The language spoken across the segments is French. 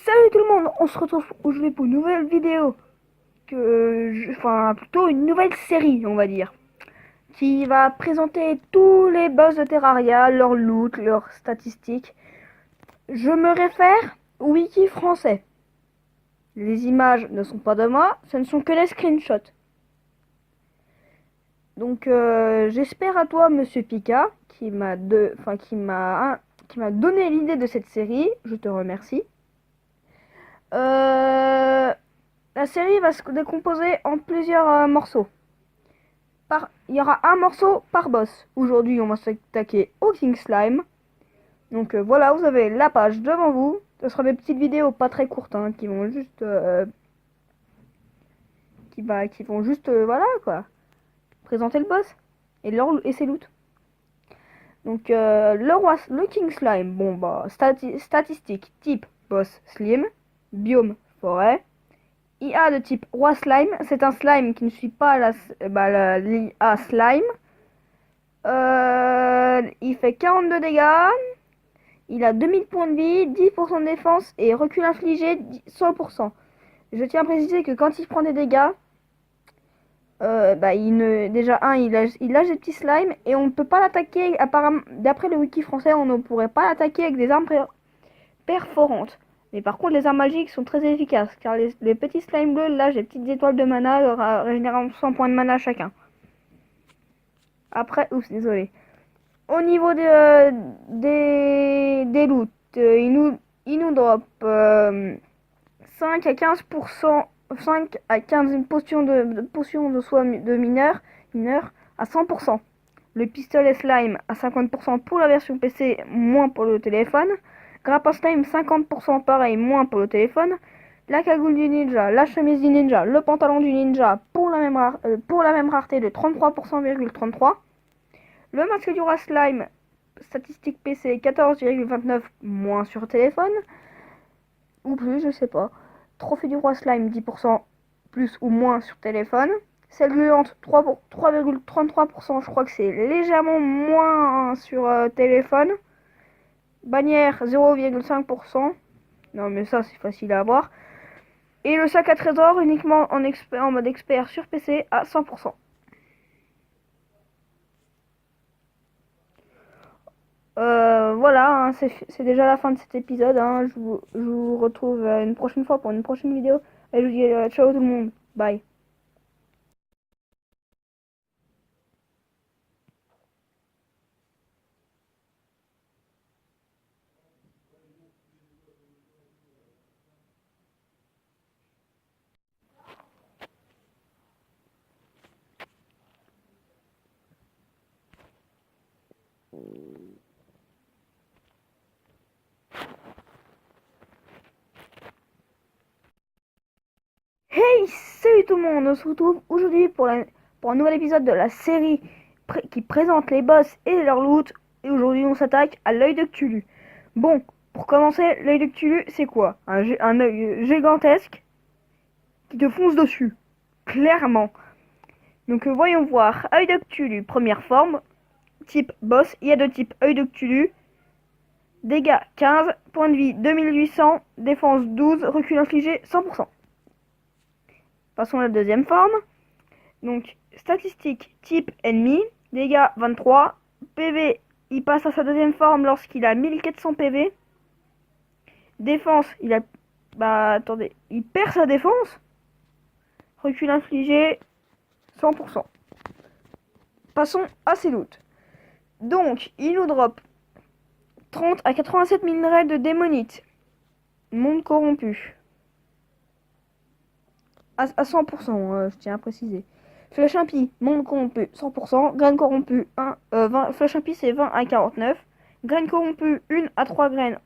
Salut tout le monde, on se retrouve aujourd'hui pour une nouvelle vidéo, enfin plutôt une nouvelle série on va dire, qui va présenter tous les boss de Terraria, leur loot, leurs statistiques. Je me réfère au wiki français. Les images ne sont pas de moi, ce ne sont que des screenshots. Donc j'espère à toi Monsieur Pika, qui m'a donné l'idée de cette série, je te remercie. La série va se décomposer en plusieurs morceaux. Il y aura un morceau par boss. Aujourd'hui, on va s'attaquer au King Slime. Donc voilà, vous avez la page devant vous. Ce sera des petites vidéos pas très courtes, hein, qui vont juste, voilà quoi, présenter le boss et ses loots. Donc le King Slime, bon bah statistique type boss slim, biome forêt. IA de type roi slime, c'est un slime qui ne suit pas l'IA slime. Il fait 42 dégâts, il a 2000 points de vie, 10% de défense et recul infligé 100%. Je tiens à préciser que quand il prend des dégâts, déjà il lâche des petits slimes et on ne peut pas l'attaquer, apparemment, d'après le wiki français, on ne pourrait pas l'attaquer avec des armes perforantes. Mais par contre, les armes magiques sont très efficaces, car les petits slimes bleus lâchent des petites étoiles de mana, régénérant 100 points de mana chacun. Après, oups, désolé. Au niveau des loots, il nous drop 5 à 15%, 5 à 15 potions de soie de mineur à 100%. Le pistolet slime à 50% pour la version PC, moins pour le téléphone. Grappin slime 50% pareil, moins pour le téléphone. La cagoule du ninja, la chemise du ninja, le pantalon du ninja pour la même rareté de 33%,33. Le masque du roi slime, statistique PC 14,29 moins sur téléphone. Ou plus, je sais pas. Trophée du roi slime 10% plus ou moins sur téléphone. Celle gluante 3,33%, je crois que c'est légèrement moins sur téléphone. Bannière 0,5%. Non mais ça c'est facile à avoir. Et le sac à trésor uniquement en mode expert sur PC à 100%. Voilà, hein, c'est déjà la fin de cet épisode. Hein. Je vous retrouve une prochaine fois pour une prochaine vidéo. Et je vous dis ciao tout le monde. Bye. Hey, salut tout le monde, on se retrouve aujourd'hui pour un nouvel épisode de la série qui présente les boss et leur loot. Et aujourd'hui on s'attaque à l'œil de Cthulhu. Bon, pour commencer, l'œil de Cthulhu c'est quoi? Un œil gigantesque qui te fonce dessus, clairement. Donc voyons voir, œil de Cthulhu, première forme, type boss, il y a de type œil de Cthulhu. Dégâts 15, points de vie 2800, défense 12, recul infligé 100%. Passons à la deuxième forme. Donc, statistique type ennemi, dégâts 23, PV, il passe à sa deuxième forme lorsqu'il a 1400 PV. Défense, il perd sa défense. Recul infligé 100%. Passons à ses loots. Donc, il nous drop 30 à 87 minerais de démonite. Monde corrompu. À 100%, je tiens à préciser. Flèche impie, monde corrompu, 100%. Graines corrompues, 20. Flèche impie, c'est 20 à 49. Graines corrompues, 1 à 3 graines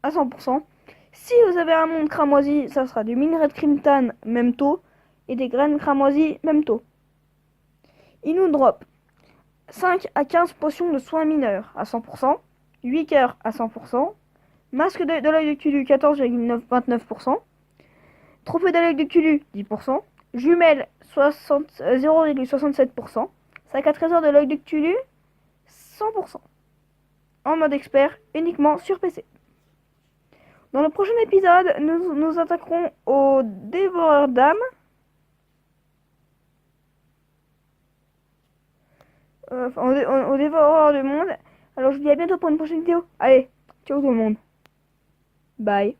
à 100%. Si vous avez un monde cramoisi, ça sera du minerai de crimtane, même taux. Et des graines cramoisies, même taux. Il nous drop 5 à 15 potions de soins mineurs à 100%. 8 cœurs à 100%. Masque de l'œil de Cthulhu, 14,29%. Trophée de l'œil de Cthulhu, 10%. Jumelle, 0,67%. Sac à trésor de l'œil de Cthulhu, 100%. En mode expert, uniquement sur PC. Dans le prochain épisode, nous nous attaquerons au dévoreur d'âmes. Au dévoreur du monde. Alors je vous dis à bientôt pour une prochaine vidéo. Allez, ciao tout le monde. Bye.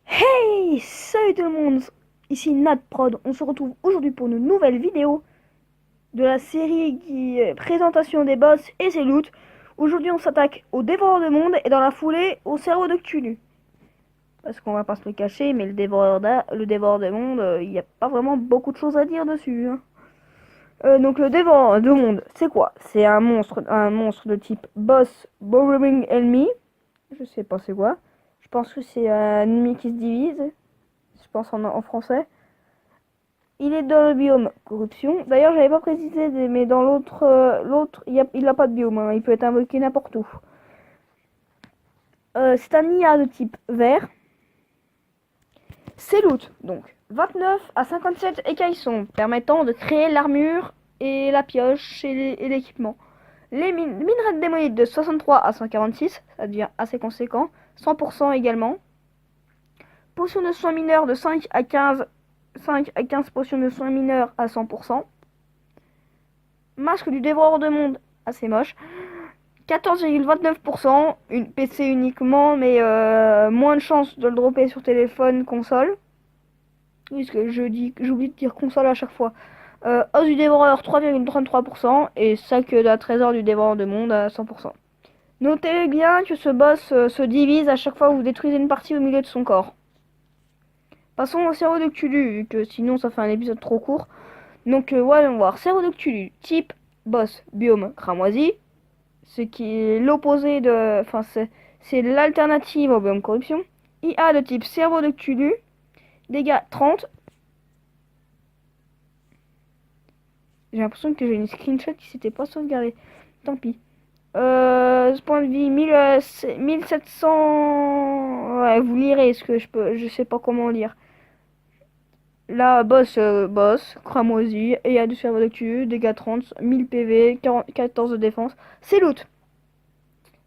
Hey, salut tout le monde. Ici NatProd. On se retrouve aujourd'hui pour une nouvelle vidéo de la série qui est présentation des boss et ses loots. Aujourd'hui on s'attaque au dévoreur de monde et dans la foulée au cerveau de Cthulhu. Parce qu'on va pas se le cacher, mais le dévoreur de monde, il n'y a pas vraiment beaucoup de choses à dire dessus. Hein. Donc le dévoreur de monde, c'est quoi? C'est un monstre de type boss Burrowing Enemy. Je sais pas c'est quoi. Je pense que c'est un ennemi qui se divise. Je pense en français. Il est dans le biome corruption. D'ailleurs, j'avais pas précisé, mais dans l'autre, il n'a pas de biome. Hein. Il peut être invoqué n'importe où. C'est un IA de type vert. C'est loot, donc 29 à 57 écaillons permettant de créer l'armure et la pioche et l'équipement. Les minerais de démonite de 63 à 146, ça devient assez conséquent. 100% également. Potions de soins mineurs de 5 à 15 potions de soins mineurs à 100%. Masque du dévoreur de monde, assez moche. 14,29%, une PC uniquement, mais moins de chances de le dropper sur téléphone, console. Puisque j'oublie de dire console à chaque fois. Os du dévoreur 3,33% et sac d'un trésor du dévoreur de monde à 100%. Notez bien que ce boss se divise à chaque fois que vous détruisez une partie au milieu de son corps. Passons au cerveau de Cthulhu, vu que sinon ça fait un épisode trop court. Donc ouais, on va voir. Cerveau de Cthulhu, type boss, biome cramoisi. Ce qui est l'opposé de... Enfin, c'est l'alternative au biome corruption. IA de type cerveau de Cthulhu. Dégâts 30. J'ai l'impression que j'ai une screenshot qui s'était pas sauvegardée. Tant pis. Ce point de vie 1700. Ouais, vous lirez ce que je sais pas comment lire. Là, boss, cramoisi, et a du cerveau de Cthulhu, dégâts 30, 1000 PV, 14 de défense. C'est loot.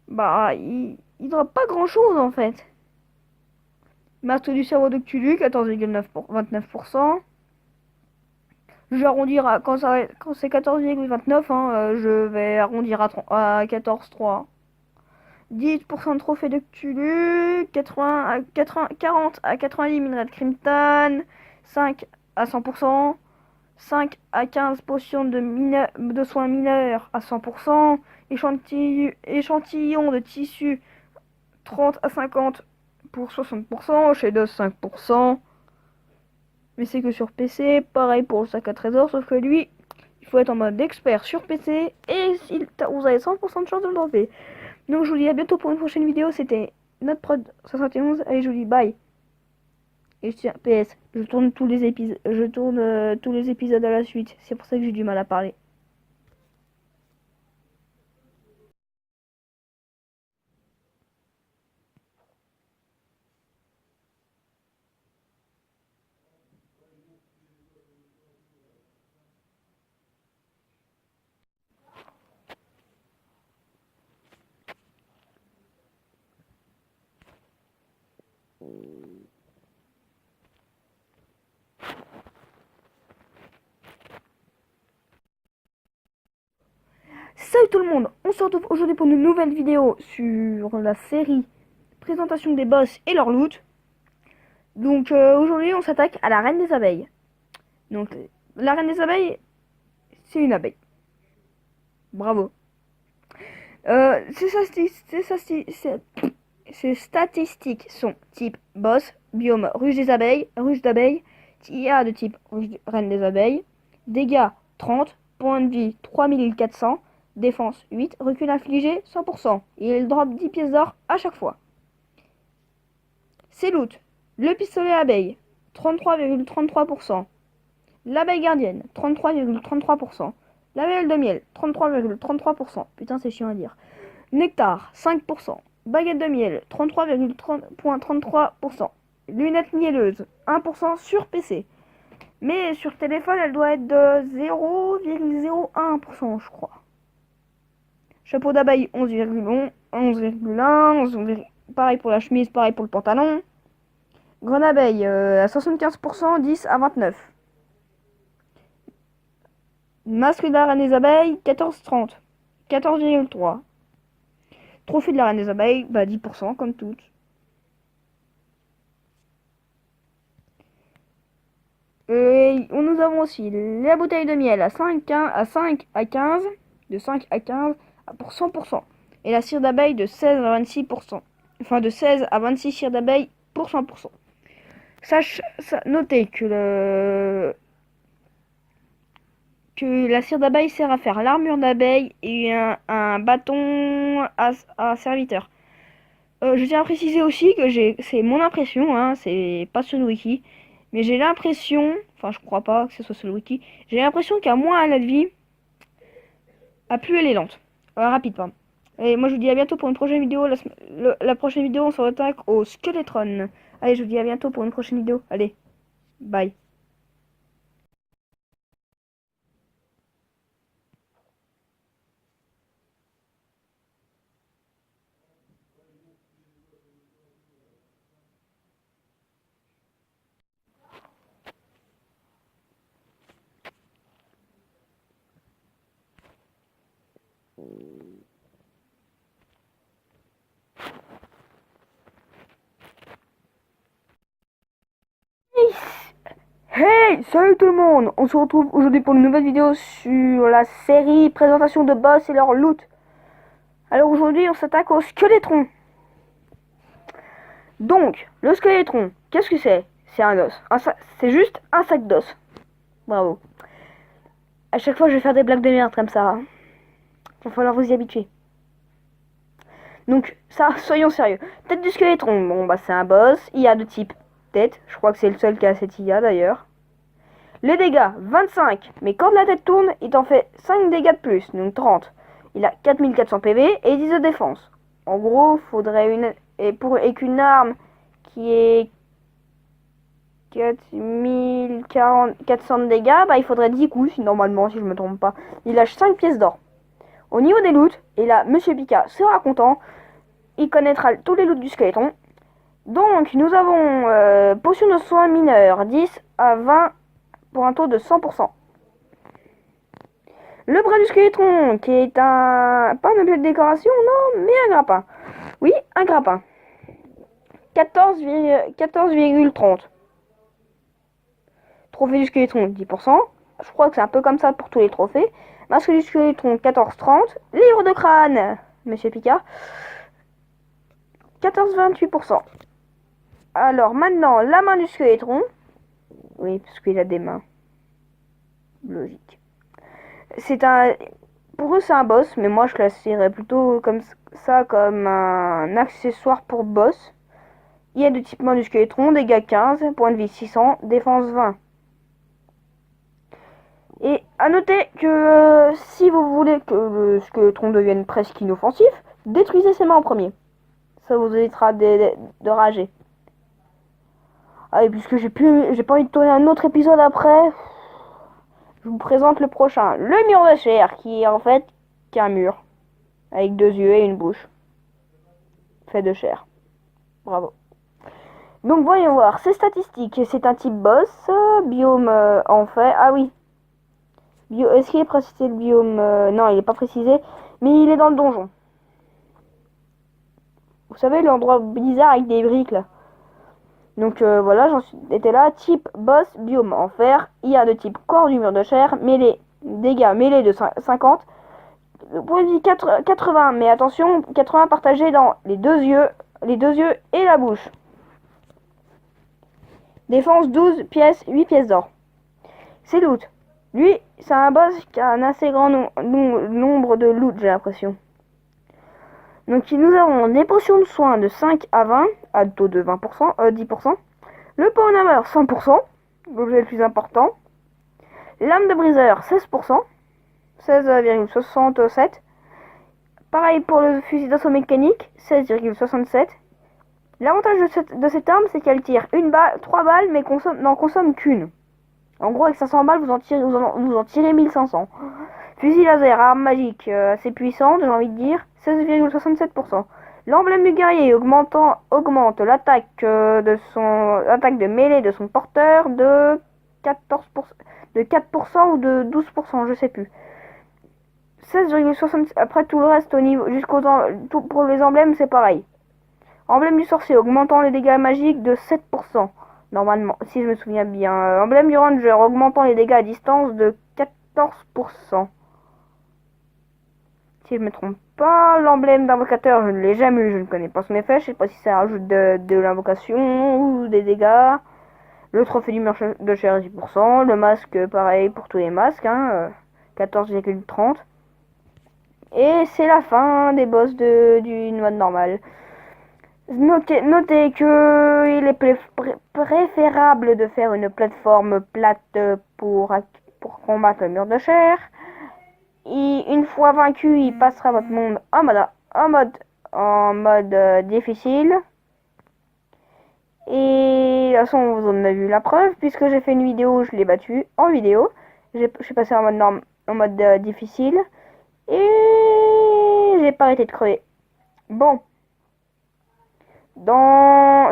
Bah, il drop pas grand chose en fait. Masque du cerveau de Cthulhu, 14,29%. Je vais arrondir à, quand c'est 14,29, hein, je vais arrondir à 14,3. 10% de trophée de Cthulhu, 40 à 90 minerais de Crimton, 5 à 100%, 5 à 15 potions de soins mineurs à 100%, échantillon de tissu 30 à 50 pour 60%, Shadows 5%. Mais c'est que sur PC, pareil pour le sac à trésor, sauf que lui, il faut être en mode expert sur PC et vous avez 100% de chance de le dropper. Donc je vous dis à bientôt pour une prochaine vidéo, c'était NotProd 71, allez je vous dis bye. Et je tiens, PS, je tourne tous les épisodes, tous les épisodes à la suite, c'est pour ça que j'ai du mal à parler. Salut tout le monde, on se retrouve aujourd'hui pour une nouvelle vidéo sur la série présentation des boss et leur loot. Donc aujourd'hui on s'attaque à la reine des abeilles. Donc la reine des abeilles, c'est une abeille. Bravo. Ces statistiques sont type boss, biome ruche d'abeilles, IA de type reine des abeilles, dégâts 30, points de vie 3400, Défense 8, recul infligé 100%. Il drop 10 pièces d'or à chaque fois. C'est loot. Le pistolet abeille, 33,33%. L'abeille gardienne, 33,33%. L'abeille de miel, 33,33%. Putain, c'est chiant à dire. Nectar, 5%. Baguette de miel, 33,33%. Lunettes mielleuses, 1% sur PC. Mais sur téléphone, elle doit être de 0,01%, je crois. Chapeau d'abeille, 11,1, 11,1, pareil pour la chemise, pareil pour le pantalon. Grande abeille, à 75%, 10 à 29. Masque de la reine des abeilles, 14,30. 14,3. Trophée de la reine des abeilles, 10% comme toutes. Et nous avons aussi la bouteille de miel à 5 à 15, de 5 à 15 pour 100%. Et la cire d'abeille de 16 à 26%. Enfin, de 16 à 26 cires d'abeille pour 100%. Notez que la cire d'abeille sert à faire l'armure d'abeille et un bâton à serviteur. Je tiens à préciser aussi que c'est mon impression, hein, c'est pas sur le wiki, mais j'ai l'impression, enfin je crois pas que ce soit sur le wiki, j'ai l'impression qu'à moins elle a de vie, à plus elle est lente, rapide pardon. Et moi je vous dis à bientôt pour une prochaine vidéo. La prochaine vidéo on se attaque au Skeletron. Allez, je vous dis à bientôt pour une prochaine vidéo. Allez, bye. Hey, salut tout le monde! On se retrouve aujourd'hui pour une nouvelle vidéo sur la série présentation de boss et leur loot. Alors aujourd'hui on s'attaque au Skeletron. Donc, le Skeletron, qu'est-ce que c'est? C'est un os. C'est juste un sac d'os. Bravo. À chaque fois je vais faire des blagues de merde comme ça. Il va falloir vous y habituer. Donc ça, soyons sérieux. Tête du Skeletron, bon bah c'est un boss. IA de type tête. Je crois que c'est le seul qui a cette IA d'ailleurs. Les dégâts, 25. Mais quand la tête tourne, il t'en fait 5 dégâts de plus, donc 30. Il a 4400 PV et 10 de défense. En gros, faudrait une... Et qu'une arme qui est 400 de dégâts, il faudrait 10 coups, normalement, si je me trompe pas. Il lâche 5 pièces d'or. Au niveau des loots, et là, Monsieur Pika sera content. Il connaîtra tous les loots du Skeletron. Donc, nous avons potion de soins mineurs, 10 à 20 pour un taux de 100%. Le bras du Skeletron, qui est pas un objet de décoration, non, mais un grappin. Oui, un grappin. 14,30. Trophée du Skeletron, 10%. Je crois que c'est un peu comme ça pour tous les trophées. Masque du Skeletron, 14,30. Livre de crâne, Monsieur Pika, 14,28%. Alors maintenant, la main du Skeletron. Oui, parce qu'il a des mains. Logique. Pour eux, c'est un boss, mais moi je classerais plutôt comme ça, comme un accessoire pour boss. Il y a de type main du Skeletron, dégâts 15, points de vie 600, défense 20. Et à noter que si vous voulez que le Skeletron devienne presque inoffensif, détruisez ses mains en premier. Ça vous évitera de rager. Ah, et puisque j'ai pas envie de tourner un autre épisode après, je vous présente le prochain. Le mur de chair, qui est en fait qu'un mur. Avec 2 yeux et une bouche. Fait de chair. Bravo. Donc voyons voir. Ses statistiques. C'est un type boss. Biome en fait. Ah oui. Est-ce qu'il est précisé le biome? Non, il n'est pas précisé. Mais il est dans le donjon. Vous savez, l'endroit bizarre avec des briques là. Donc voilà, j'en étais là. Type boss, biome en fer. IA de type corps du mur de chair. Mêlée, dégâts mêlés de 50. Point de vie 80. Mais attention, 80 partagé dans les deux yeux et la bouche. Défense 12 pièces, 8 pièces d'or. C'est loot. Lui, c'est un boss qui a un assez grand nombre de loot, j'ai l'impression. Donc nous avons des potions de soins de 5 à 20, à taux de 20%, 10%. Le pot en armure 100%, l'objet le plus important. Lame de briseur 16%, 16,67. Pareil pour le fusil d'assaut mécanique, 16,67. L'avantage de cette arme, c'est qu'elle tire 3 balles, mais n'en consomme qu'une. En gros, avec 500 balles, vous en tirez 1500. Fusil laser, arme magique, assez puissante, j'ai envie de dire, 16,67%. L'emblème du guerrier augmente l'attaque de mêlée de son porteur de 4% ou de 12%, je sais plus. 16,67. Après tout le reste au niveau pour les emblèmes, c'est pareil. Emblème du sorcier augmentant les dégâts magiques de 7%. Normalement, si je me souviens bien. Emblème du ranger augmentant les dégâts à distance de 14%. Si je me trompe pas, l'emblème d'invocateur, je ne l'ai jamais eu, je ne connais pas son effet. Je sais pas si ça rajoute de l'invocation ou des dégâts. Le trophée du mur de chair 10%. Le masque, pareil pour tous les masques, 14,30. Et c'est la fin des boss du mode normal. Notez que il est préférable de faire une plateforme plate pour combattre le mur de chair. Et une fois vaincu, il passera votre monde en mode difficile. Et de toute façon, vous en avez vu la preuve, puisque j'ai fait une vidéo où je l'ai battu en vidéo. Je suis passé en mode difficile. Et j'ai pas arrêté de crever. Bon.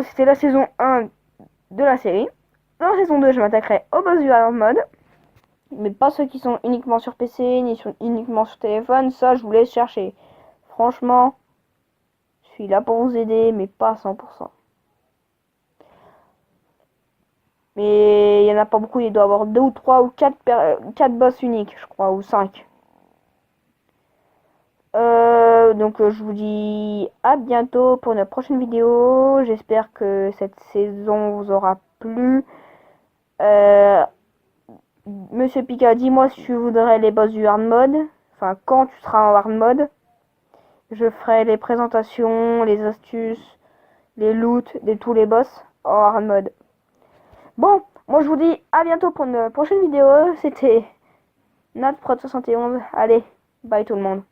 C'était la saison 1 de la série. Dans la saison 2, je m'attaquerai au boss du hard mode. Mais pas ceux qui sont uniquement sur PC, ni uniquement sur téléphone. Ça, je vous laisse chercher. Franchement, je suis là pour vous aider, mais pas à 100%. Mais il y en a pas beaucoup. Il doit y avoir 2 ou 3 ou 4 boss uniques, je crois, ou 5. Donc je vous dis à bientôt pour une prochaine vidéo. J'espère que cette saison vous aura plu. Monsieur Pika, dis-moi si tu voudrais les boss du hard mode. Enfin, quand tu seras en hard mode. Je ferai les présentations, les astuces, les loots de tous les boss en hard mode. Bon, moi je vous dis à bientôt pour une prochaine vidéo. C'était NatProd71. Allez, bye tout le monde.